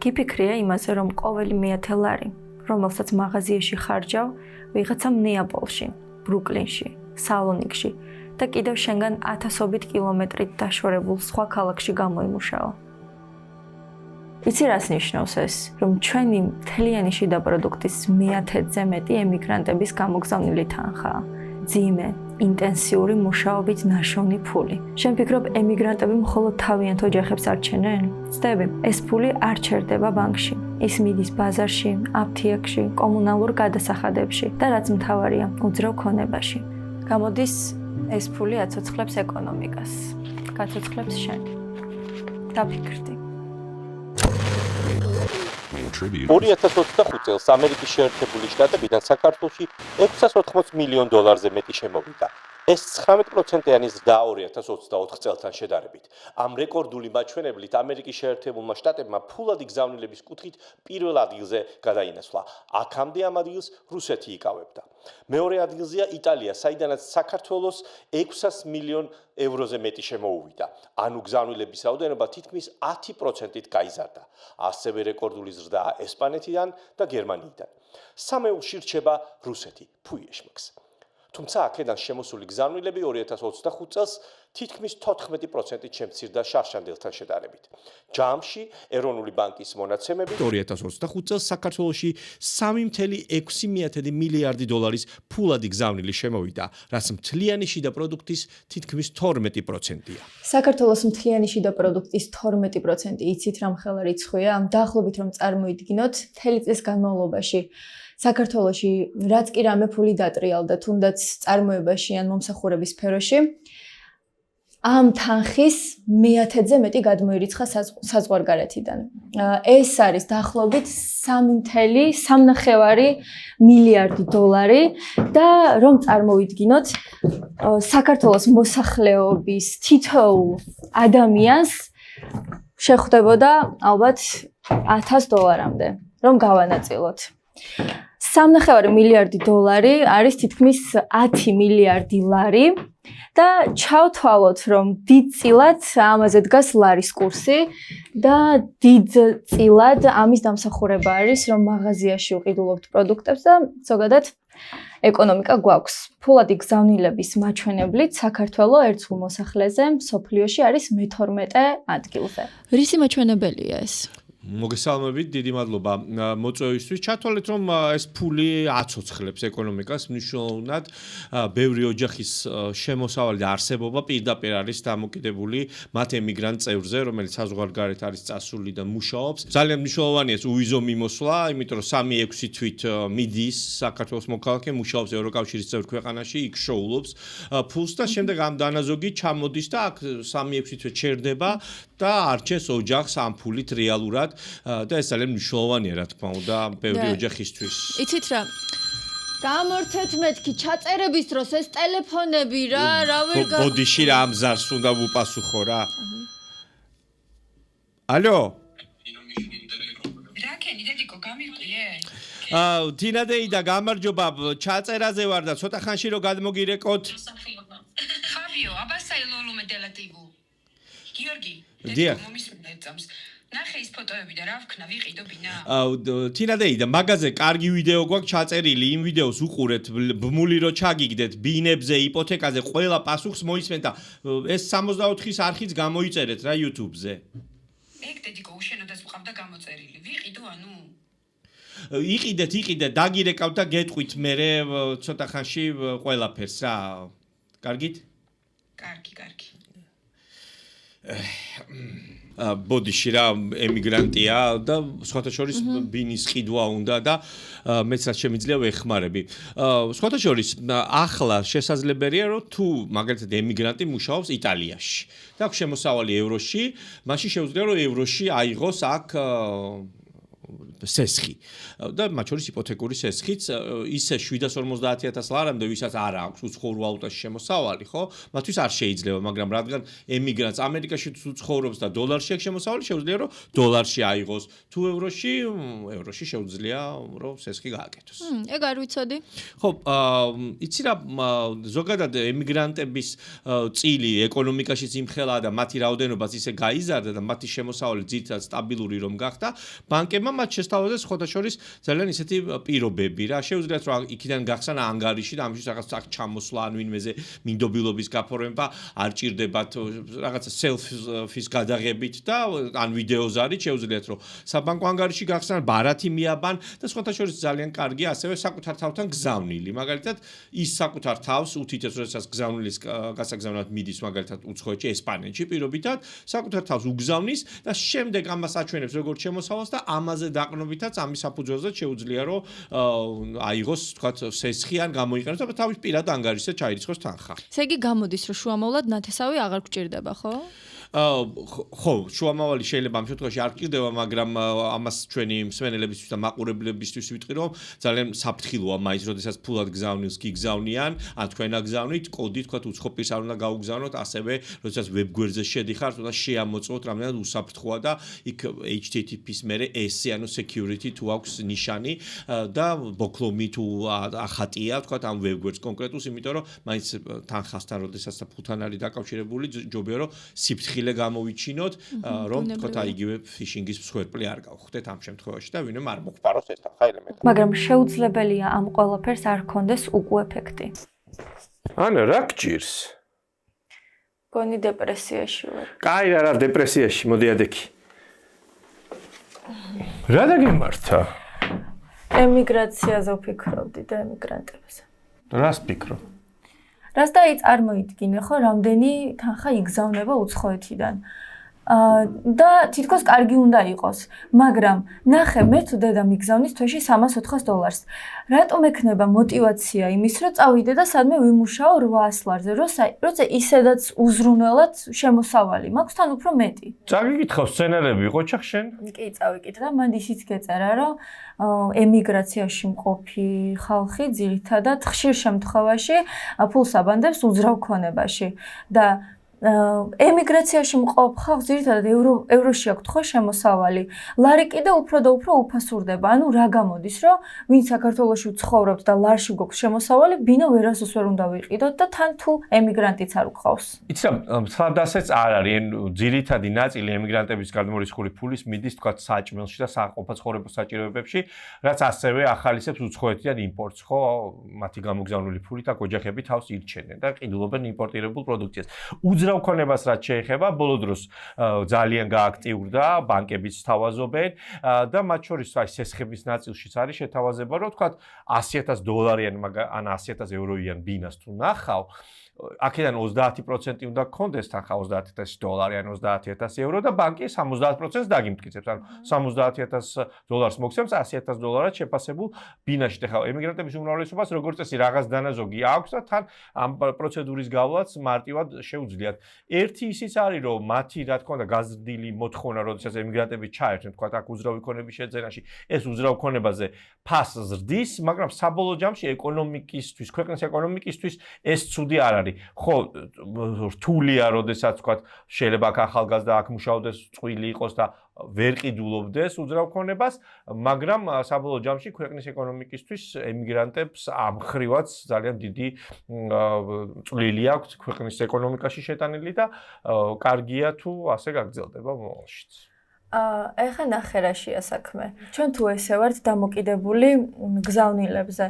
გიფიქრია იმაზე, რომ ყოველი მეათე ლარი, რომელსაც მაღაზიაში ხარჯავ, ვიღაცამ ნეაპოლში, ბრუკლინში, სალონიკში და კიდევ შენგან ათასობით კილომეტრით დაშორებულ სხვა ქალაქში გამოიმუშაო. იცი რას ნიშნავს ეს, რომ ჩვენი მთლიანი შიდა პროდუქტის 1/10-ზე მეტი ემიგრანტების გამოგზავნილი თანხაა. ძიმე, ინტენსიური მუშაობით ნაშოვნი ფული. შენ ფიქრობ, ემიგრანტები მხოლოდ თავიანთ ოჯახებს არჩენენ? ცდები, ეს ფული არ ჩერდება ბანკში. ის მიდის ბაზარში, აფთიაქში, კომუნალურ გადასახადებში და რაც მთავარია, უძრავ ქონებაში. გამოდის, ეს ფული აცოცხლებს ეკონომიკას. გაცოცხლებს შენ. დაფიქრდი. 2025 წელს ამერიკის შეერთებული შტატებიდან საქართველოში $680 მილიონ მეტი შემოვიდა. ეს 19%-იანი ზრდა 2024 წელთან შედარებით. ამ რეკორდული მაჩვენებლით ამერიკის შეერთებულმა შტატებმა ფულადი გზავნილების კუთხით პირველ ადგილზე გადაინაცვლა. აქამდე ამ ადგილს რუსეთი იკავებდა. მეორე ადგილზეა იტალია, საიდანაც საქართველოს €600 მილიონ მეტი შემოუვიდა. ანუ გზავნილების რაოდენობა თითქმის 10%-ით გაიზარდა. ასევე რეკორდული ზრდაა ესპანეთიდან და გერმანიიდან. სამეულში რჩება რუსეთი, ფუიეშმაკს. თუმცა აქედან შემოსული გზავნილები 2025 წელს თითქმის 14%-ით შემცირდა შარშანდელთან შედარებით. ჯამში ეროვნული ბანკის მონაცემებით 2025 წელს საქართველოში $3.6 მილიარდი ფულადი გზავნილი შემოვიდა, რაც მთლიანი შიდა პროდუქტის თითქმის 12%-ია. საქართველოს მთლიანი შიდა პროდუქტის 12% იცით რა მხელა რიცხვია? დაახლოებით რომ წარმოიდგინოთ, მთელი წლის განმავლობაში საქართველოში რაც კი რამე ფული დატრიალდა, თუნდაც წარმოებაში ან მომსახურების სფეროში, ამ თანხის 1/10-ზე მეტი გადმოირიცხა საზღვარგარეთიდან. ეს არის დაახლოებით $3.9 მილიარდი და რომ წარმოვიდგინოთ, საქართველოს მოსახლეობის თითოეულ ადამიანს შეხვდებოდა ალბათ $1000-მდე, რომ გავანაწილოთ. $3.9 მილიარდი არის თითქმის 10 მილიარდი ლარი და ჩავთვალოთ, რომ დიდწილად ამაზე დგას ლარის კურსი და დიდწილად ამის დამსახურება არის, რომ მაღაზიაში ვყიდულობთ პროდუქტებს და ზოგადად ეკონომიკა გვაქვს. ფულადი გზავნილების მაჩვენებლით საქართველო ერთგულ მოსახლეზე მსოფლიოში არის მე-12 ადგილზე. რისი მაჩვენებელია ეს? მოგესალმებით, დიდი მადლობა მოწვევისთვის. ჩათვალეთ, რომ ეს ფული აცოცხლებს ეკონომიკას, მნიშვნელოვნად ბევრი ოჯახის შემოსავალი და არსებობა პირდაპირ არის დამოკიდებული მათ ემიგრანტ წევრზე, რომელიც საზღვარგარეთ არის წასული და მუშაობს. ძალიან მნიშვნელოვანია ეს უვიზო მიმოსვლა, იმიტომ რომ 3-6 თვით მიდის საქართველოს მოქალაქე, მუშაობს ევროკავშირის წევრ ქვეყანაში, იქ შოულობს ფულს და შემდეგ ამ დანაზოგი ჩამოდის და აქ 3-6 თვით ჩერდება და არჩეს ოჯახს ამ ფულით რეალურად და ეს ძალიან მნიშვნელოვანია, რა თქმა უნდა, ბევრი ოჯახისთვის. იცით რა? გამორთეთ მეთქი ჩაწერების დროს ეს ტელეფონები რა ვერ ბოდიში რა ამზარს უნდა ვუპასუხო რა. ალო? რა ქენი დედიკო გამიყვიე? თინადეი და გამარჯობა, ჩაწერაზე ვარ და ცოტა ხანში რომ გადმოგირეკოთ. ხაბიო, აბასაი ლოლუმე დელატივუ. გიორგი, დიახ. მომისმენდებს. ნახე ის ფოტოები და რა ვქნა, ვიყიდო ბინა? თინადეი და მაგაზე კარგი ვიდეო გვაქვს ჩაწერილი, იმ ვიდეოს უყურეთ, ბმული რო ჩაგიგდეთ, ბინებზე, იპოთეკაზე, ყველა პასუხს მოისმენთ და ეს 64-ის არხიც გამოიწერეთ რა YouTube-ზე. ეგ დედიკო უშენოდაც ვყავდა გამოწერილი. ვიყიდო ანუ? იყიდეთ, დაგირეკავთ და გეტყვით მერე ცოტა ხანში ყველაფერს რა. კარგით? კარგი. ბოდიში რა ემიგრანტია და სხვათა შორის ბინის ყიდვა უნდა და მეც რაც შემიძლია ვეხმარები. სხვათა შორის ახლა შესაძლებელია რომ თუ მაგალითად ემიგრანტი მუშაობს იტალიაში და აქვს შემოსავალი ევროში, მაშინ შეუძლია რომ ევროში აიღოს აქ სესხი და მათ შორის იპოთეკური სესხიც ისე 750,000 ლარამდე ვისაც არ აქვს უცხოურ ვალუტაში შემოსავალი, ხო? მათთვის არ შეიძლება, მაგრამ რადგან ემიგრანტს ამერიკაში თუ ცხოვრობს და დოლარში აქვს შემოსავალი, შეუძლია რომ დოლარში აიღოს, თუ ევროში შეუძლია რომ სესხი გააკეთოს. ეგ არ ვიცოდი. ხო, იცი რა, ზოგადად ემიგრანტების წილი ეკონომიკაშიც იმხელა და მათი რაოდენობაც ისე გაიზარდა და მათი შემოსავალი ძირითადად სტაბილური რომ გახდა, ბანკებმა მათ შესთავაზეს ხოთაშორის ძალიან ისეთი პირობები რა. შეუძლიათ რომ იქიდან გახსნა ანგარიში და ამისთვის რაღაც აქ ჩამოსვლა ან ვინმეზე მინდობილობის გაფორმება არ ჭირდებათ რაღაცა self-ის გადაღებით და ან ვიდეოზარით შეუძლიათ რომ საბანკო ანგარიში გახსნან, ბარათი მიაბან და ხოთაშორის ძალიან კარგია ასევე საკუთარ თავთან გზავნილი. მაგალითად, ის საკუთარ თავს უთითებს, როდესაც გზავნილის გასაგზავნად მიდის მაგალითად უცხოეთში, ესპანეთში პირობითად, საკუთარ თავს უგზავნის და შემდეგ ამას აჩვენებს როგორც შემოსავალს და ამაზე დაყრდნობითაც ამის საფუძველზე შეუძლია რომ აიღოს, თქვათ, სესხი ან გამოიყენოს და თავის პირად ანგარიშზე ჩაირიცხოს თანხა. ესე იგი გამოდის რომ შუამავლად ნათესავი აღარ გჭირდება, ხო? ხო, შუამავალი შეიძლება ამ შემთხვევაში არ გჭირდება, მაგრამ ამას ჩვენი მსმენელებისთვის და მაყურებლებისთვის ვიტყვი, რომ ძალიან საფრთხილოა მაინც, როდესაც ფულად გზავნილს გიგზავნიან, ან თქვენ აგზავნით, კოდი თქვათ უცხო პირს არ უნდა გაუგზავნოთ, ასევე როდესაც ვებგვერდზე შედიხართ, უნდა შეამოწმოთ რამდენად უსაფრთხოა და იქ HTTP-ის მერე S-ი, ანუ security თუ აქვს ნიშანი და ბოქლომი თუ ახატია, თქვათ ამ ვებგვერდს კონკრეტულს, იმიტომ რომ მაინც თანხასთან, როდესაც და ფულთან არის დაკავშირებული, ჯობია რომ სიფრთხილე გამოვიჩინოთ, რომ თქვათ იგივე ფიშინგის მსხვერპლი არ გავხდეთ ამ შემთხვევაში და ვინმე არ მოგვპაროს ეს თანხა ელემენტი. მაგრამ შეუძლებელია ამ ყველაფერს არ ქონდეს უკუ ეფექტი. ანა, რა გჭირს? გონი დეპრესიაში ვარ. კაი, რა დეპრესიაში, მოდი ადექი. რა დაგემართა? ემიგრაციაზე ვფიქრობდი და ემიგრანტებზე. რას ფიქრო? რას წარმოიდგინე ხო, რამდენი თანხა იგზავნება უცხოეთიდან. და თითქოს კარგი უნდა იყოს, მაგრამ ნახე მე თუ დედა მიგზავნის თვეში $300-400. რატომ ექნება мотиваცია იმის, რომ წავიდე და სადმე ვიმუშაო 800 ლარზე, როცა ისედაც უზრუნველად შემოსავალი მაქვს თან უფრო მეტი. წაგიკითხავ სცენარები იყო ჩახ შენ? კი, წავიკითხა, მან ისიც გეწერა, რომ ემიგრაციაში მყოფი ხალხი ძირითადად ხშირ შემთხვევაში ფულს აბანდებს უძრავ ქონებაში და ემიგრაციაში მყოფ ხალხს ძირითადად ევროში აქვთ ხო შემოსავალი. ლარი კიდე უფრო და უფრო უფასურდება. ანუ რა გამოდის, რომ ვინ საქართველოში ცხოვრობთ და ლარში გვაქვს შემოსავალი, ბინა ვერასოს ვერ უნდა ვიყიდოთ და თან თუ ემიგრანტიც არ უყავს. იცი რა, სადასეც არ არის, ძირითადი ნაწილი ემიგრანტების გადმორიცხული ფულის მიდის თქვა საჭმელში და საყოფაცხოვრებო საჭიროებებში, რაც ასევე ახალისებს უცხოეთიდან იმპორტს, ხო, მათი გამოგზავნილი ფულით აქ ოჯახები თავს ირჩენენ და ყიდულობენ იმპორტირებულ პროდუქციას. უძრავ ქონებას რაც შეეხება, ბოლო დროს ძალიან გააქტიურდა, ბანკებიც თავაზობენ და მათ შორის აი სესხების ნაწილშიც არის შეთავაზება, რომ თქვა $100,000 ან €100,000 ბინას თუ ნახავ, აქედან 30% უნდა გქონდეს თანხა $30,000 ან €30,000 და ბანკი 70%-ს დაგიმტკიცებს. ანუ $70,000 მოგცემს $100,000 შეფასებულ ბინაში. ეხლა ემიგრანტების უმრავლესობას როგორც წესი რაღაც დანაზოგი აქვს და თან ამ პროცედურის გავლაც მარტივად შეუძლიათ. ერთი ისიც არის, რომ მათი რა თქმა უნდა გაზრდილი მოთხოვნა, როდესაც ემიგრანტები ჩაერთვენ, თქვა აქ უძრავი ქონების შეძენაში, ეს უძრავ ქონებაზე ფასს ზრდის, მაგრამ საბოლოო ჯამში ეკონომიკისთვის, ქვეყნის ეკონომიკისთვის ეს ცუდი არ არის. ხო, რთულია, როდესაც თქვა შეიძლება აქ ახალგაზრდა აქ მუშაობდეს, წვილი იყოს და ვერ ყიდულობდეს უძრავ ქონებას, მაგრამ საბოლოო ჯამში ქვეყნის ეკონომიკისთვის ემიგრანტებს ამ ხრივაც ძალიან დიდი წვლილი აქვს ქვეყნის ეკონომიკაში შეტანილი და კარგია თუ ასე გაგრძელდება მომავალშიც. ეხლა ნახე რა შეა საქმე. ჩვენ თუ ესე ვართ დამოკიდებული გზავნილებზე.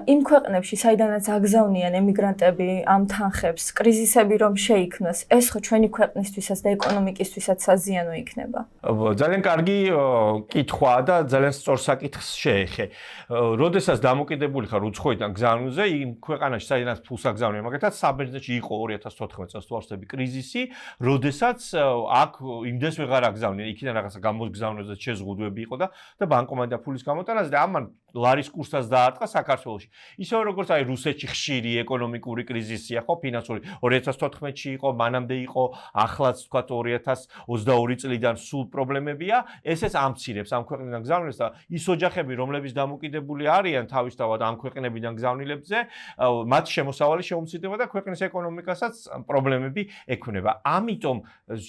იმ ქვეყნებში, საიდანაც აგზავნიან ემიგრანტები ამ თანხებს, კრიზისები რომ შეიქმნას, ეს ხო ჩვენი ქვეყნისთვისაც და ეკონომიკისთვისაც საზიანო იქნება. ძალიან კარგი კითხვაა და ძალიან სწორ საკითხს შეეხე. როდესაც დამოკიდებული ხარ უცხოეთიდან გზავნილზე, იმ ქვეყანაში, საიდანაც ფულს აგზავნიან, მაგალითად, საბერძნეთში იყო 2014 წელს თვალსები კრიზისი, როდესაც აქ იმდეს ვეღარ აგზავნიან, იქიდან რაღაცა გამოგზავნილზე შეზღუდვები იყო და ბანკომატი და ფულის გამოტანაზე და ამან ლარის კურსსაც დაარტყა საქართველოში. ისე როგორც აი რუსეთში ხშირი ეკონომიკური კრიზისია, ხო, ფინანსური 2014-ში იყო, მანამდე იყო, ახლაც თქვა 2022 წლიდან სულ პრობლემებია, ესეც ამცირებს ამ ქვეყნიდან გზავნილებს და ის ოჯახები, რომლებიც დამოკიდებული არიან თავისთავად ამ ქვეყნებიდან გზავნილებზე, მათ შემოსავალი შეუმცირდება და ქვეყნის ეკონომიკასაც პრობლემები ექმნება. ამიტომ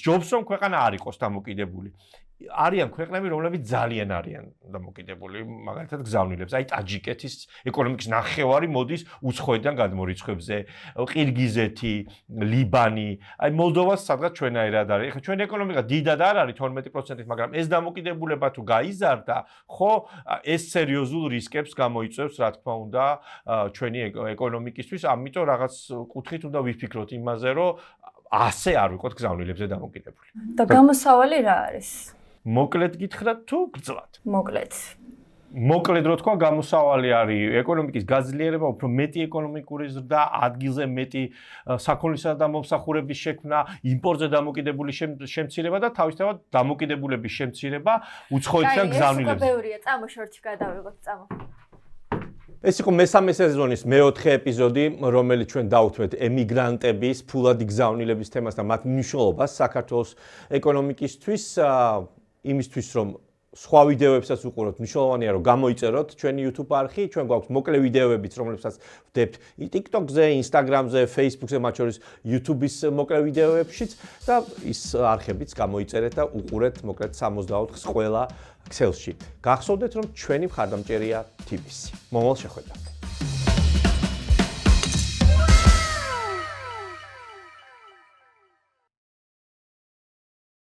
ჯობს რომ ქვეყანა არ იყოს დამოკიდებული. არიან ქვეყნები, რომლებიც ძალიან არიან დამოკიდებული, მაგალითად გზავნილებს. აი ტაჯიკეთის ეკონომიკის ნახევარი მოდის უცხოეთიდან გადმორიცხვებზე, ყირგიზეთი, ლიბანი, აი მოლდოვას სადღაც ჩვენაირად არის. ეხლა ჩვენი ეკონომიკა დიდად არ არის 12%-ით, მაგრამ ეს დამოკიდებულება თუ გაიზარდა, ხო, ეს სერიოზულ რისკებს გამოიწვევს, რა თქმა უნდა, ჩვენი ეკონომიკისთვის, ამიტომ რაღაც კუთხით უნდა ვიფიქროთ იმაზე, რომ ასე არ ვიყოთ გზავნილებზე დამოკიდებული. და გამოსავალი რა არის? მოკლედ გითხრათ თუ გრძლად? მოკლედ. მოკლედ რო თქვა, გამოსავალი არის ეკონომიკის გაძლიერება, უფრო მეტი ეკონომიკური ზრდა, ადგილზე მეტი საქონლისა და მომსახურების შექმნა, იმპორტზე დამოკიდებული შემცირება და თავისთავად დამოკიდებულების შემცირება უცხოეთიდან გზავნილებზე. ეს უკვე ბევრია, წამო შორტში გადავიღოთ, წამო. ეს იყო მესამე სეზონის მეოთხე ეპიზოდი, რომელიც ჩვენ დავუთმეთ ემიგრანტების ფულადი გზავნილების თემას და მათ მნიშვნელობას საქართველოს ეკონომიკისთვის, იმისთვის რომ სხვა ვიდეოებსაც უყუროთ, მნიშვნელოვანია რომ გამოიწეროთ ჩვენი YouTube არხი, ჩვენ გვაქვს მოკლე ვიდეოებიც, რომლებსაც ვდებთ TikTok-ზე, Instagram-ზე, Facebook-ზე, მათ შორის YouTube-ის მოკლე ვიდეოებშიც და ის არხებიც გამოიწერეთ და უყურეთ მოკლედ 64-ს ყველა ქსელში. გახსოვდეთ რომ ჩვენი მხარდამჭერია TBC. მომავალ შეხვედრამდე.